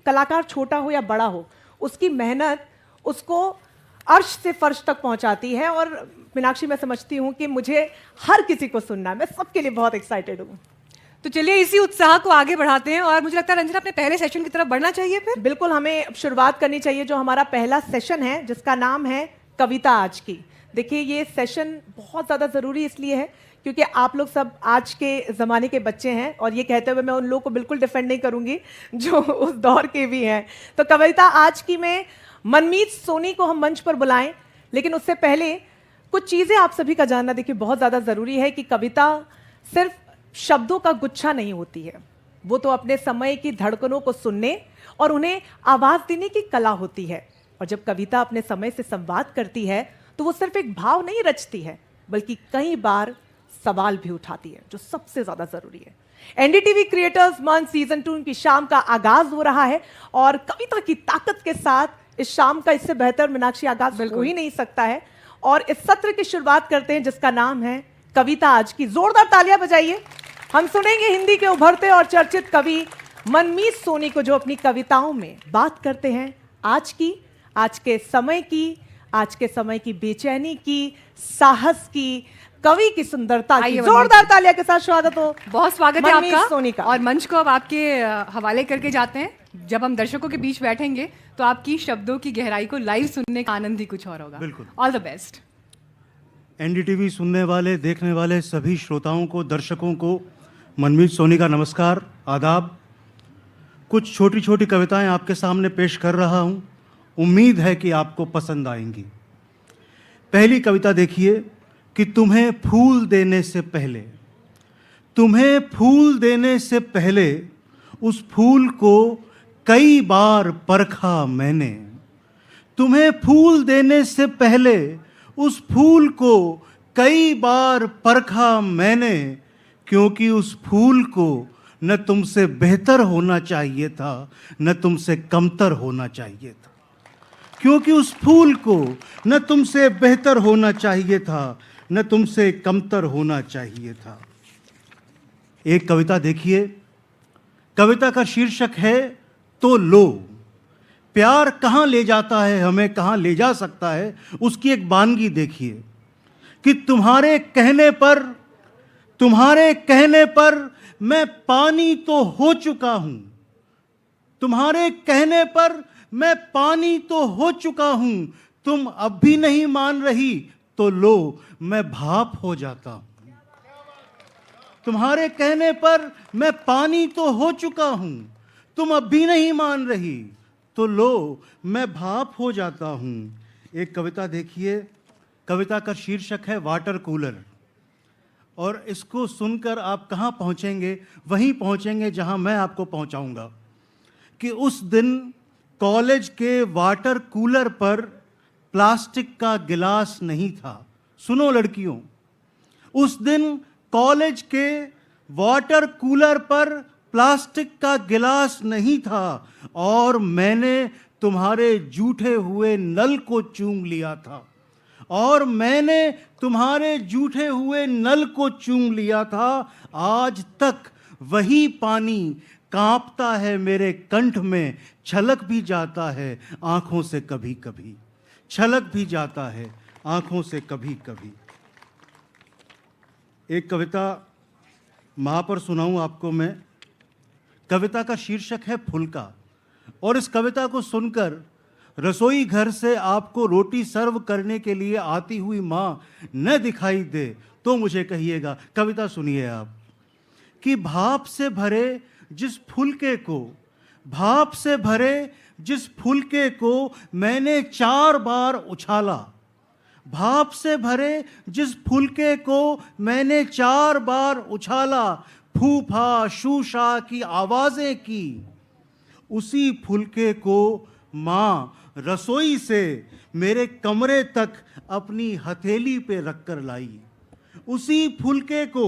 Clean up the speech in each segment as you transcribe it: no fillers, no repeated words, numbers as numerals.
कलाकार छोटा हो या बड़ा हो, उसकी मेहनत उसको अर्श से फर्श तक पहुंचाती है। और मीनाक्षी, मैं समझती हूँ कि मुझे हर किसी को सुनना है, मैं सबके लिए बहुत एक्साइटेड हूँ। तो चलिए इसी उत्साह को आगे बढ़ाते हैं और मुझे लगता है रंजना अपने पहले सेशन की तरफ बढ़ना चाहिए फिर। बिल्कुल, हमें शुरुआत करनी चाहिए जो हमारा पहला सेशन है, जिसका नाम है कविता आज की। देखिए, ये सेशन बहुत ज़्यादा ज़रूरी इसलिए है क्योंकि आप लोग सब आज के ज़माने के बच्चे हैं, और ये कहते हुए मैं उन लोगों को बिल्कुल डिफेंड नहीं करूंगी जो उस दौर के भी हैं। तो कविता आज की में मनमीत सोनी को हम मंच पर बुलाएं, लेकिन उससे पहले कुछ चीज़ें आप सभी का जानना देखिए बहुत ज़्यादा ज़रूरी है कि कविता सिर्फ शब्दों का गुच्छा नहीं होती है, वो तो अपने समय की धड़कनों को सुनने और उन्हें आवाज़ देने की कला होती है। और जब कविता अपने समय से संवाद करती है तो वो सिर्फ एक भाव नहीं रचती है, बल्कि कई बार सवाल भी उठाती है, जो सबसे ज्यादा जरूरी है। एनडीटीवी क्रिएटर्स मंच सीजन 2 की शाम का आगाज हो रहा है और कविता की ताकत के साथ इस शाम का इससे बेहतर मीनाक्षी आगाज हो ही नहीं सकता है। और इस सत्र की शुरुआत करते हैं जिसका नाम है कविता आज की। जोरदार तालियां बजाइए। हम सुनेंगे हिंदी के उभरते और चर्चित कवि मनमीत सोनी को, जो अपनी कविताओं में बात करते हैं आज की, आज के समय की, आज के समय की बेचैनी की, साहस की, कवि की सुंदरता की। जोरदार तालियां के साथ स्वागत हो। बहुत स्वागत है आपका सोनी का। और मंच को अब आपके हवाले करके जाते हैं। जब हम दर्शकों के बीच बैठेंगे तो आपकी शब्दों की गहराई को लाइव सुनने का आनंद ही कुछ और होगा। बिल्कुल। All the best. एनडीटीवी सुनने वाले, देखने वाले सभी श्रोताओं को, दर्शकों को मनमीत सोनी का नमस्कार, आदाब। कुछ छोटी छोटी कविताएं आपके सामने पेश कर रहा हूं, उम्मीद है कि आपको पसंद आएंगी। पहली कविता देखिए कि तुम्हें फूल देने से पहले, तुम्हें फूल देने से पहले उस फूल को कई बार परखा मैंने। तुम्हें फूल देने से पहले उस फूल को कई बार परखा मैंने, क्योंकि उस फूल को न तुमसे बेहतर होना चाहिए था, न तुमसे कमतर होना चाहिए था। क्योंकि उस फूल को न तुमसे बेहतर होना चाहिए था, न तुमसे कमतर होना चाहिए था। एक कविता देखिए, कविता का शीर्षक है तो लो। प्यार कहाँ ले जाता है, हमें कहाँ ले जा सकता है, उसकी एक वानगी देखिए कि तुम्हारे कहने पर मैं पानी तो हो चुका हूं। तुम्हारे कहने पर मैं पानी तो हो चुका हूं। तुम अब भी नहीं मान रही तो लो, मैं भाप हो जाता हूं। तुम्हारे कहने पर मैं पानी तो हो चुका हूं। तुम अब भी नहीं मान रही तो लो, मैं भाप हो जाता हूं। एक कविता देखिए, कविता का शीर्षक है वाटर कूलर। और इसको सुनकर आप कहाँ पहुँचेंगे? वहीं पहुँचेंगे जहाँ मैं आपको पहुँचाऊँगा कि उस दिन कॉलेज के वाटर कूलर पर प्लास्टिक का गिलास नहीं था। सुनो लड़कियों, उस दिन कॉलेज के वाटर कूलर पर प्लास्टिक का गिलास नहीं था और मैंने तुम्हारे जूठे हुए नल को चूम लिया था। और मैंने तुम्हारे जूठे हुए नल को चूम लिया था। आज तक वही पानी कांपता है मेरे कंठ में, छलक भी जाता है आंखों से कभी कभी, छलक भी जाता है आंखों से कभी कभी। एक कविता माँ पर सुनाऊं आपको मैं। कविता का शीर्षक है फुल्का। और इस कविता को सुनकर रसोई घर से आपको रोटी सर्व करने के लिए आती हुई माँ न दिखाई दे तो मुझे कहिएगा। कविता सुनिए आप कि भाप से भरे जिस फुलके को, भाप से भरे जिस फुलके को मैंने 4 बार उछाला। भाप से भरे जिस फुलके को मैंने 4 बार उछाला, फूफा शूशा की आवाजें की। उसी फुलके को माँ रसोई से मेरे कमरे तक अपनी हथेली पे रखकर लाई। उसी फुलके को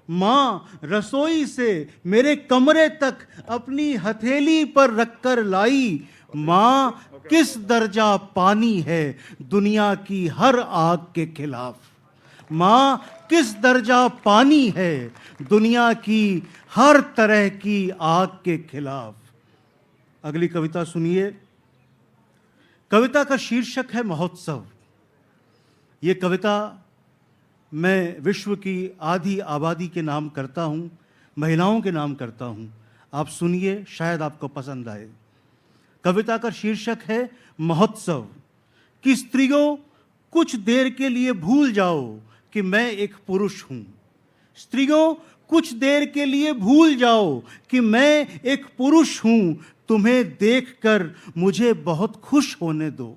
माँ रसोई से मेरे कमरे तक अपनी हथेली पर रखकर लाई। माँ किस दर्जा पानी है दुनिया की हर आग के खिलाफ। माँ किस दर्जा पानी है दुनिया की हर तरह की आग के खिलाफ। अगली कविता सुनिए। कविता का शीर्षक है महोत्सव। ये कविता मैं विश्व की आधी आबादी के नाम करता हूँ, महिलाओं के नाम करता हूँ। आप सुनिए, शायद आपको पसंद आए। कविता का शीर्षक है महोत्सव। कि स्त्रियों, कुछ देर के लिए भूल जाओ कि मैं एक पुरुष हूँ। स्त्रियों, कुछ देर के लिए भूल जाओ कि मैं एक पुरुष हूँ। तुम्हें देखकर मुझे बहुत खुश होने दो।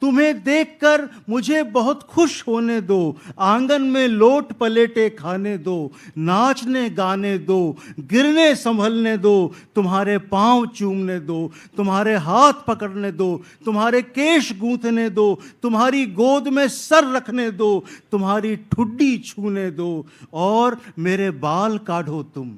तुम्हें देखकर मुझे बहुत खुश होने दो। आंगन में लोट पलेटे खाने दो। नाचने गाने दो, गिरने संभलने दो। तुम्हारे पांव चूमने दो, तुम्हारे हाथ पकड़ने दो, तुम्हारे केश गूंथने दो, तुम्हारी गोद में सर रखने दो, तुम्हारी ठुड्डी छूने दो। और मेरे बाल काढ़ो तुम,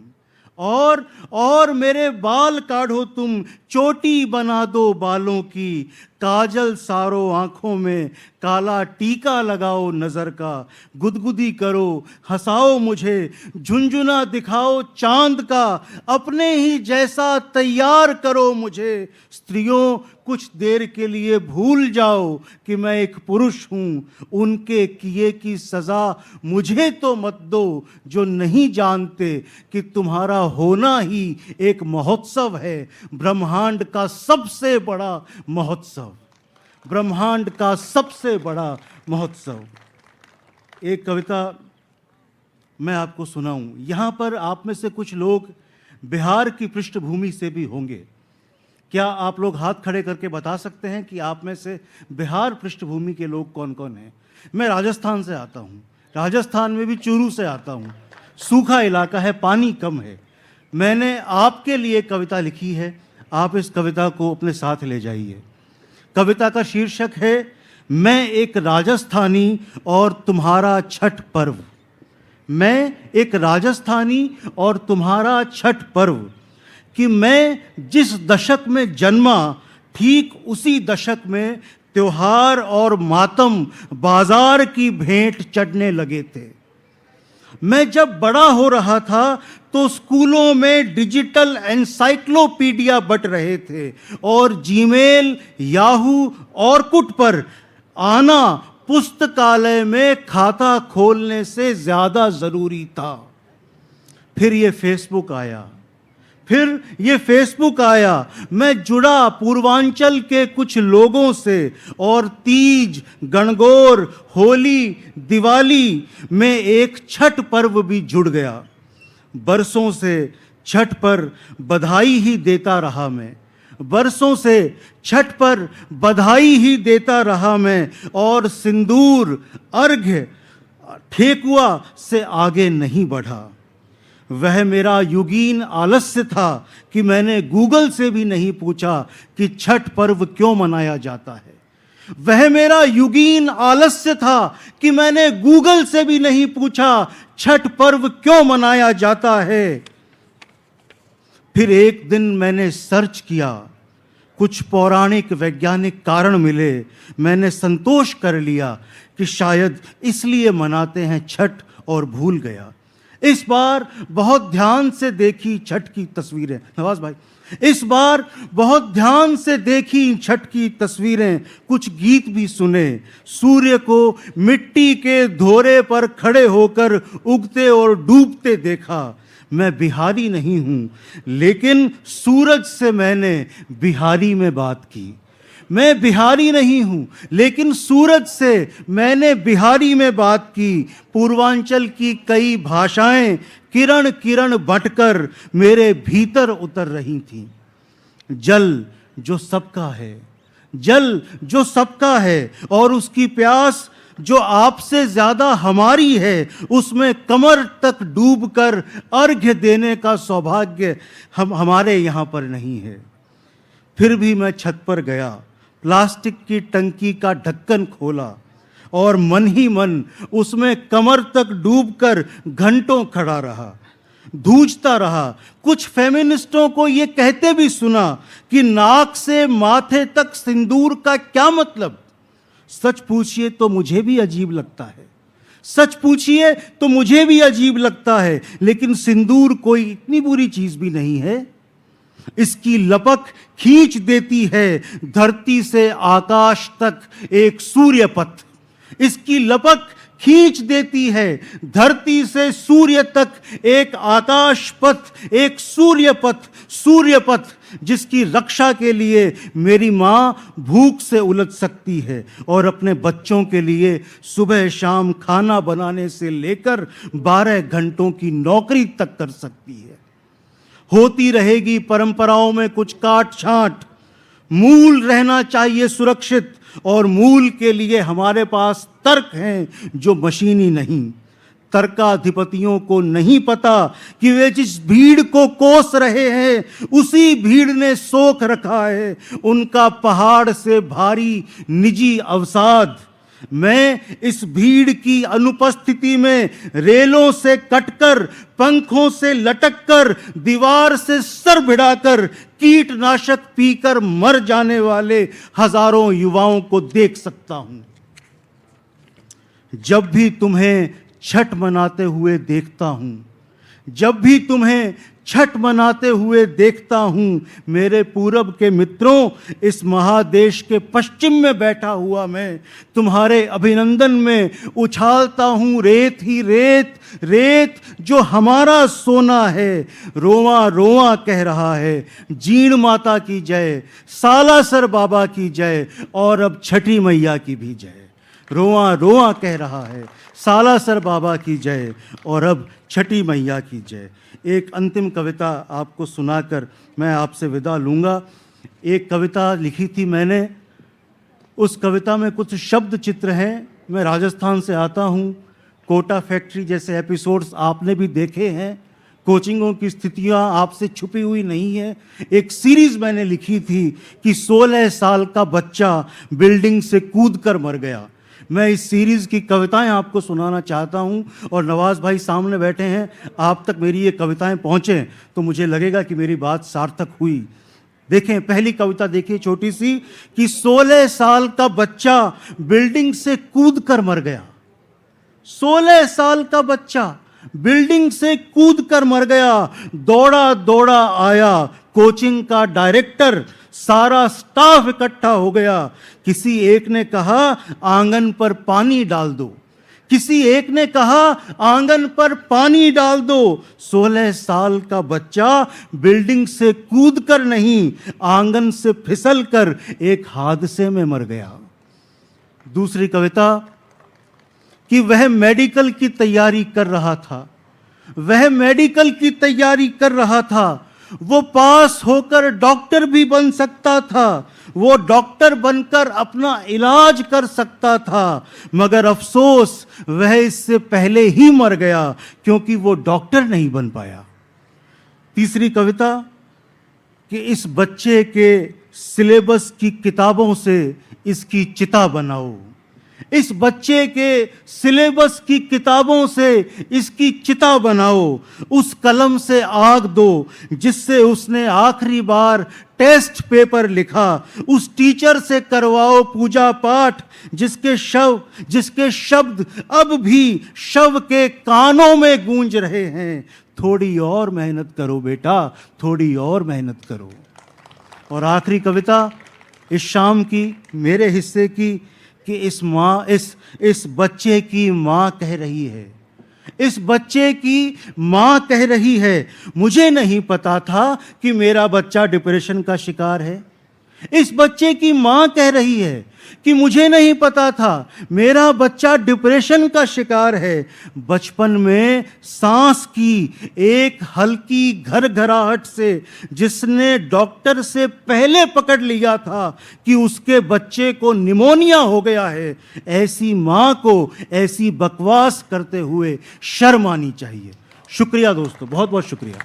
और मेरे बाल काढ़ो तुम। चोटी बना दो बालों की, काजल सारो आंखों में, काला टीका लगाओ नजर का। गुदगुदी करो, हंसाओ मुझे, झुनझुना दिखाओ चांद का। अपने ही जैसा तैयार करो मुझे। स्त्रियों, कुछ देर के लिए भूल जाओ कि मैं एक पुरुष हूँ। उनके किए की सजा मुझे तो मत दो, जो नहीं जानते कि तुम्हारा होना ही एक महोत्सव है। ब्रह्मांड का सबसे बड़ा महोत्सव, ब्रह्मांड का सबसे बड़ा महोत्सव। एक कविता मैं आपको सुनाऊं। यहाँ पर आप में से कुछ लोग बिहार की पृष्ठभूमि से भी होंगे। क्या आप लोग हाथ खड़े करके बता सकते हैं कि आप में से बिहार पृष्ठभूमि के लोग कौन कौन हैं? मैं राजस्थान से आता हूँ, राजस्थान में भी चूरू से आता हूँ। सूखा इलाका है, पानी कम है। मैंने आपके लिए कविता लिखी है, आप इस कविता को अपने साथ ले जाइए। कविता का शीर्षक है मैं एक राजस्थानी और तुम्हारा छठ पर्व। मैं एक राजस्थानी और तुम्हारा छठ पर्व। कि मैं जिस दशक में जन्मा, ठीक उसी दशक में त्योहार और मातम बाजार की भेंट चढ़ने लगे थे। मैं जब बड़ा हो रहा था तो स्कूलों में डिजिटल एनसाइक्लोपीडिया बंट रहे थे और जीमेल, याहू और कुट पर आना पुस्तकालय में खाता खोलने से ज्यादा जरूरी था। फिर ये फेसबुक आया। मैं जुड़ा पूर्वांचल के कुछ लोगों से और तीज, गणगौर, होली, दिवाली में एक छठ पर्व भी जुड़ गया। बरसों से छठ पर बधाई ही देता रहा मैं। बरसों से छठ पर बधाई ही देता रहा मैं। और सिंदूर, अर्घ्य, ठेकुआ से आगे नहीं बढ़ा। वह मेरा युगीन आलस्य था कि मैंने गूगल से भी नहीं पूछा कि छठ पर्व क्यों मनाया जाता है। वह मेरा युगीन आलस्य था कि मैंने गूगल से भी नहीं पूछा छठ पर्व क्यों मनाया जाता है। फिर एक दिन मैंने सर्च किया, कुछ पौराणिक वैज्ञानिक कारण मिले। मैंने संतोष कर लिया कि शायद इसलिए मनाते हैं छठ और भूल गया। इस बार बहुत ध्यान से देखी छठ की तस्वीरें, नवाज भाई, इस बार बहुत ध्यान से देखी छठ की तस्वीरें, कुछ गीत भी सुने। सूर्य को मिट्टी के धोरे पर खड़े होकर उगते और डूबते देखा। मैं बिहारी नहीं हूँ, लेकिन सूरज से मैंने बिहारी में बात की। मैं बिहारी नहीं हूँ, लेकिन सूरज से मैंने बिहारी में बात की। पूर्वांचल की कई भाषाएं किरण किरण बंटकर मेरे भीतर उतर रही थीं। जल जो सबका है, जल जो सबका है और उसकी प्यास जो आपसे ज्यादा हमारी है, उसमें कमर तक डूबकर अर्घ्य देने का सौभाग्य हमारे यहाँ पर नहीं है। फिर भी मैं छत पर गया, प्लास्टिक की टंकी का ढक्कन खोला और मन ही मन उसमें कमर तक डूबकर घंटों खड़ा रहा, धूजता रहा। कुछ फेमिनिस्टों को ये कहते भी सुना कि नाक से माथे तक सिंदूर का क्या मतलब। सच पूछिए तो मुझे भी अजीब लगता है, सच पूछिए तो मुझे भी अजीब लगता है, लेकिन सिंदूर कोई इतनी बुरी चीज भी नहीं है। इसकी लपक खींच देती है धरती से आकाश तक एक सूर्य पथ। इसकी लपक खींच देती है धरती से सूर्य तक एक आकाश पथ, एक सूर्य पथ जिसकी रक्षा के लिए मेरी माँ भूख से उलझ सकती है और अपने बच्चों के लिए सुबह शाम खाना बनाने से लेकर 12 घंटों की नौकरी तक कर सकती है। होती रहेगी परंपराओं में कुछ काट छांट, मूल रहना चाहिए सुरक्षित, और मूल के लिए हमारे पास तर्क हैं जो मशीनी नहीं। तर्काधिपतियों को नहीं पता कि वे जिस भीड़ को कोस रहे हैं उसी भीड़ ने सोख रखा है उनका पहाड़ से भारी निजी अवसाद। मैं इस भीड़ की अनुपस्थिति में रेलों से कटकर, पंखों से लटककर, दीवार से सर भिड़ाकर, कीटनाशक पीकर मर जाने वाले हजारों युवाओं को देख सकता हूं। जब भी तुम्हें छठ मनाते हुए देखता हूं, जब भी तुम्हें छठ मनाते हुए देखता हूं, मेरे पूरब के मित्रों, इस महादेश के पश्चिम में बैठा हुआ मैं तुम्हारे अभिनंदन में उछालता हूं रेत ही रेत, रेत जो हमारा सोना है। रोआ रोआ कह रहा है जीण माता की जय, सालासर बाबा की जय, और अब छठी मैया की भी जय। रोआ रोआ कह रहा है सालासर बाबा की जय और अब छठी मैया की जय। एक अंतिम कविता आपको सुनाकर मैं आपसे विदा लूँगा। एक कविता लिखी थी मैंने, उस कविता में कुछ शब्द चित्र हैं। मैं राजस्थान से आता हूँ, कोटा फैक्ट्री जैसे एपिसोड्स आपने भी देखे हैं, कोचिंगों की स्थितियाँ आपसे छुपी हुई नहीं है। एक सीरीज़ मैंने लिखी थी कि 16 साल का बच्चा बिल्डिंग से कूदकर मर गया। मैं इस सीरीज़ की कविताएं आपको सुनाना चाहता हूं और नवाज़ भाई सामने बैठे हैं, आप तक मेरी ये कविताएं पहुंचें तो मुझे लगेगा कि मेरी बात सार्थक हुई। देखें, पहली कविता देखिए छोटी सी कि 16 साल का बच्चा बिल्डिंग से कूदकर मर गया। 16 साल का बच्चा बिल्डिंग से कूदकर मर गया। दौड़ा दौड़ा आया कोचिंग का डायरेक्टर, सारा स्टाफ इकट्ठा हो गया। किसी एक ने कहा आंगन पर पानी डाल दो, किसी एक ने कहा आंगन पर पानी डाल दो। 16 साल का बच्चा बिल्डिंग से कूदकर नहीं, आंगन से फिसलकर एक हादसे में मर गया। दूसरी कविता कि वह मेडिकल की तैयारी कर रहा था, वह मेडिकल की तैयारी कर रहा था, वो पास होकर डॉक्टर भी बन सकता था, वो डॉक्टर बनकर अपना इलाज कर सकता था, मगर अफसोस वह इससे पहले ही मर गया क्योंकि वो डॉक्टर नहीं बन पाया। तीसरी कविता कि इस बच्चे के सिलेबस की किताबों से इसकी चिता बनाओ, इस बच्चे के सिलेबस की किताबों से इसकी चिता बनाओ। उस कलम से आग दो जिससे उसने आखिरी बार टेस्ट पेपर लिखा, उस टीचर से करवाओ पूजा पाठ जिसके शब्द अब भी शव के कानों में गूंज रहे हैं। थोड़ी और मेहनत करो बेटा, थोड़ी और मेहनत करो। और आखिरी कविता इस शाम की, मेरे हिस्से की, कि इस बच्चे की माँ कह रही है, इस बच्चे की माँ कह रही है, मुझे नहीं पता था कि मेरा बच्चा डिप्रेशन का शिकार है। इस बच्चे की माँ कह रही है कि मुझे नहीं पता था मेरा बच्चा डिप्रेशन का शिकार है। बचपन में सांस की एक हल्की घरघराहट से जिसने डॉक्टर से पहले पकड़ लिया था कि उसके बच्चे को निमोनिया हो गया है, ऐसी माँ को ऐसी बकवास करते हुए शर्म आनी चाहिए। शुक्रिया दोस्तों, बहुत बहुत शुक्रिया।